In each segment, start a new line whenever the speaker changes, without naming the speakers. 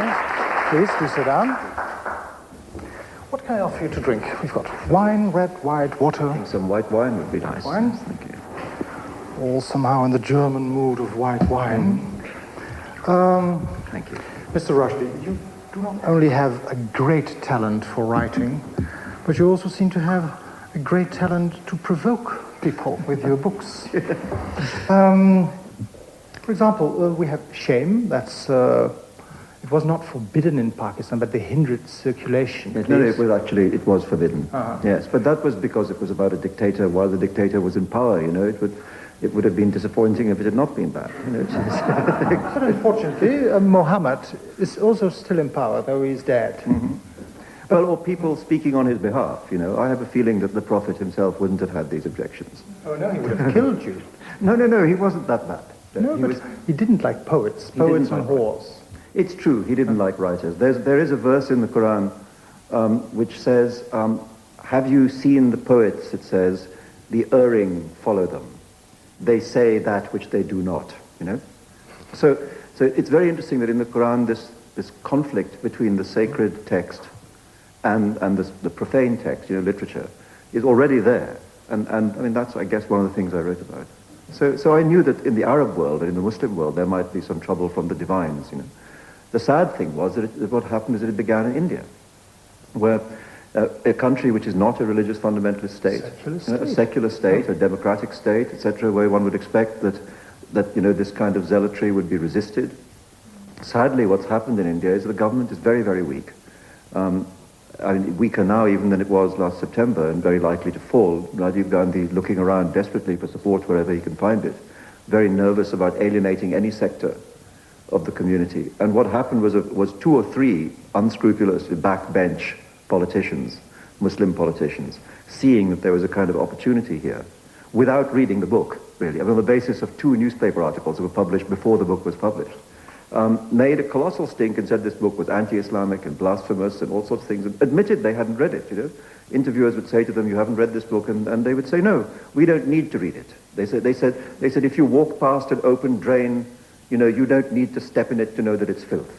Yes. Please, do sit down. What can I offer you to drink? We've got wine, red, white, water.
I think some white wine would be nice.
Wine?
Thank you.
All somehow in the German mood of white wine.
Thank you.
Mr. Rushdie, you do not only have a great talent for writing, but you also seem to have a great talent to provoke people with your books. For example, we have Shame. That's it was not forbidden in Pakistan, but they hindered circulation.
No, it was forbidden. Yes, but that was because it was about a dictator while the dictator was in power. You know, it would have been disappointing if it had not been that. You know,
but unfortunately, Muhammad is also still in power, though he's dead.
Mm-hmm. Well, or people speaking on his behalf. You know, I have a feeling that the Prophet himself wouldn't have had these objections.
Oh no, he would have killed you.
No, he wasn't that bad.
No, but he didn't like poets on whores.
It's true, he didn't like writers. There is a verse in the Quran which says, have you seen the poets, it says, the erring follow them. They say that which they do not, you know? So it's very interesting that in the Quran this conflict between the sacred text and the profane text, you know, literature, is already there. And I mean, that's, I guess, one of the things I wrote about. So I knew that in the Arab world and in the Muslim world there might be some trouble from the divines, you know. The sad thing was that what happened is that it began in India, where a country which is not a religious fundamentalist state, a secular state, a democratic state, etc., where one would expect that you know, this kind of zealotry would be resisted. Sadly, what's happened in India is the government is very, very weak. I mean, weaker now even than it was last September, and very likely to fall. Rajiv Gandhi looking around desperately for support wherever he can find it, very nervous about alienating any sector of the community. And what happened was 2 or 3 unscrupulous backbench politicians, Muslim politicians, seeing that there was a kind of opportunity here, without reading the book, really. I mean, on the basis of 2 newspaper articles that were published before the book was published, made a colossal stink and said this book was anti-Islamic and blasphemous and all sorts of things, and admitted they hadn't read it, you know. Interviewers would say to them, you haven't read this book, and they would say, no, we don't need to read it. They said, if you walk past an open drain, you know, you don't need to step in it to know that it's filth.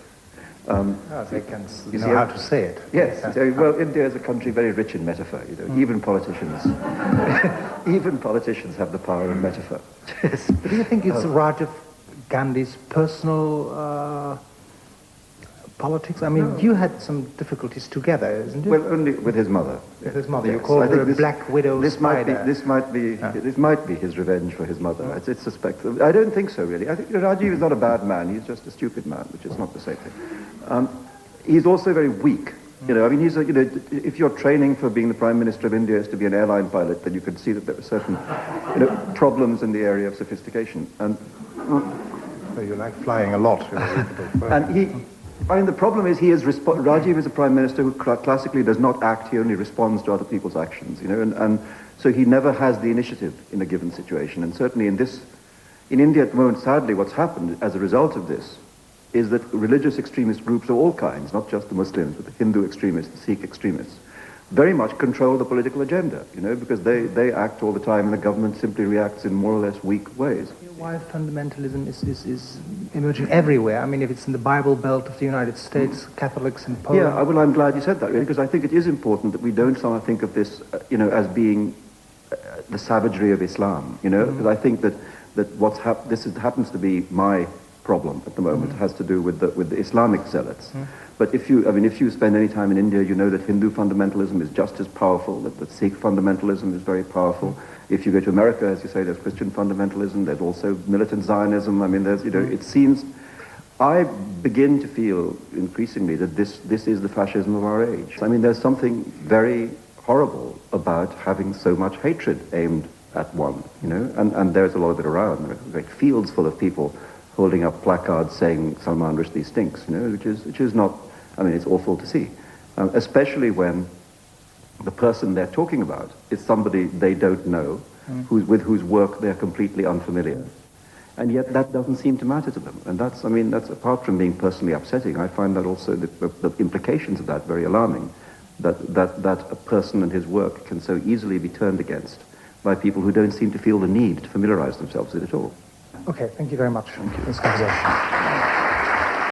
They can know how to say it.
Yes. Well, India is a country very rich in metaphor, you know. Even politicians have the power of metaphor. Yes.
But do you think it's Rajiv Gandhi's personal politics? I mean, you had some difficulties together, isn't it?
Well, only with his mother.
With his mother.
Yes.
You called her a black widow spider.
This might be his revenge for his mother. It's suspected. I don't think so, really. I think Rajiv is not a bad man. He's just a stupid man, which is not the same thing. He's also very weak. You know, I mean, you know, if your training for being the Prime Minister of India is to be an airline pilot, then you can see that there are certain, you know, problems in the area of sophistication. And
so you like flying a lot.
and I mean, the problem is Rajiv is a prime minister who classically does not act, he only responds to other people's actions, you know, and so he never has the initiative in a given situation. And certainly in India at the moment, sadly, what's happened as a result of this is that religious extremist groups of all kinds, not just the Muslims, but the Hindu extremists, the Sikh extremists, very much control the political agenda, you know, because they act all the time and the government simply reacts in more or less weak ways.
Why fundamentalism is emerging everywhere? I mean, if it's in the Bible Belt of the United States, Catholics in Poland...
Yeah, well, I'm glad you said that, really, because I think it is important that we don't somehow think of this, you know, as being the savagery of Islam, you know, because I think that happens to be my problem at the moment, has to do with the Islamic zealots. But if you spend any time in India, you know that Hindu fundamentalism is just as powerful, that Sikh fundamentalism is very powerful. If you go to America, as you say, there's Christian fundamentalism, there's also militant Zionism. I mean, there's, you know, it seems, I begin to feel increasingly that this is the fascism of our age. I mean, there's something very horrible about having so much hatred aimed at one, you know, and there's a lot of it around. There are great fields full of people holding up placards saying Salman Rushdie stinks, you know, which is not, I mean, it's awful to see, especially when the person they're talking about is somebody they don't know, with whose work they're completely unfamiliar. And yet that doesn't seem to matter to them. And that's apart from being personally upsetting, I find that also the implications of that very alarming, that a person and his work can so easily be turned against by people who don't seem to feel the need to familiarize themselves with it at all.
Okay, thank you very much for this conversation.